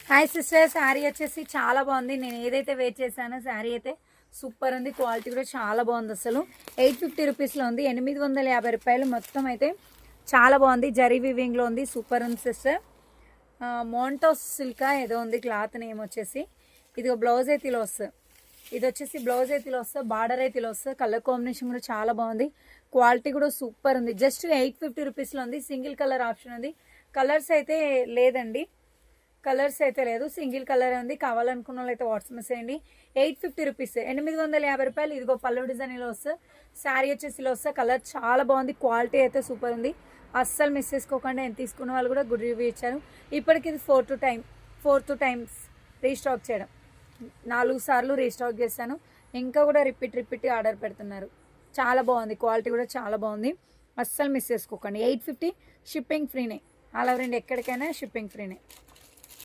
Hi sister, sari వచ్చేసి చాలా బాగుంది. నేను ఏదైతే వేర్ చేశానో శారీ అయితే సూపర్ ఉంది. క్వాలిటీ కూడా చాలా బాగుంది. అసలు 850 రూపీస్లో ఉంది. 850 రూపాయలు మొత్తం అయితే చాలా బాగుంది. జరీ వివింగ్లో ఉంది. సూపర్ ఉంది సిస్టర్. మోంటోస్ సిల్కా ఏదో ఉంది క్లాత్ నేమ్ వచ్చేసి. ఇది బ్లౌజ్ అయితే ఇలా వస్తుంది. ఇది వచ్చేసి బ్లౌజ్ అయితే ఇలా వస్తుంది. బార్డర్ అయితే ఇలా వస్తుంది. కలర్ కాంబినేషన్ కూడా చాలా బాగుంది. క్వాలిటీ కూడా సూపర్ ఉంది. జస్ట్ 850 రూపీస్లో ఉంది. సింగిల్ కలర్ ఆప్షన్ ఉంది. కలర్స్ అయితే లేదండి. కలర్స్ అయితే లేదు, సింగిల్ కలర్ ఉంది. కావాలనుకున్న వాళ్ళు అయితే వాట్సాప్ మెసేజ్ చేయండి. 850 రూపీస్, 850 రూపాయలు. ఇదిగో పళ్ళు డిజైన్ ఇలా వస్తుంది. శారీ వచ్చేసి ఇలా వస్తుంది. కలర్ చాలా బాగుంది. క్వాలిటీ అయితే సూపర్ ఉంది. అస్సలు మిస్ చేసుకోకుండా. ఎంత తీసుకున్న వాళ్ళు కూడా గుడ్ రివ్యూ ఇచ్చారు. ఇప్పటికి ఇది ఫోర్త్ టైమ్స్ రీస్టాక్ చేయడం. 4 సార్లు రీస్టాక్ చేశాను. ఇంకా కూడా రిపీట్ ఆర్డర్ పెడుతున్నారు. చాలా బాగుంది. క్వాలిటీ కూడా చాలా బాగుంది. అస్సలు మిస్ చేసుకోకండి. 850 షిప్పింగ్ ఫ్రీనే. ఆల్ ఓవర్ ఇండియా ఎక్కడికైనా షిప్పింగ్ ఫ్రీనే.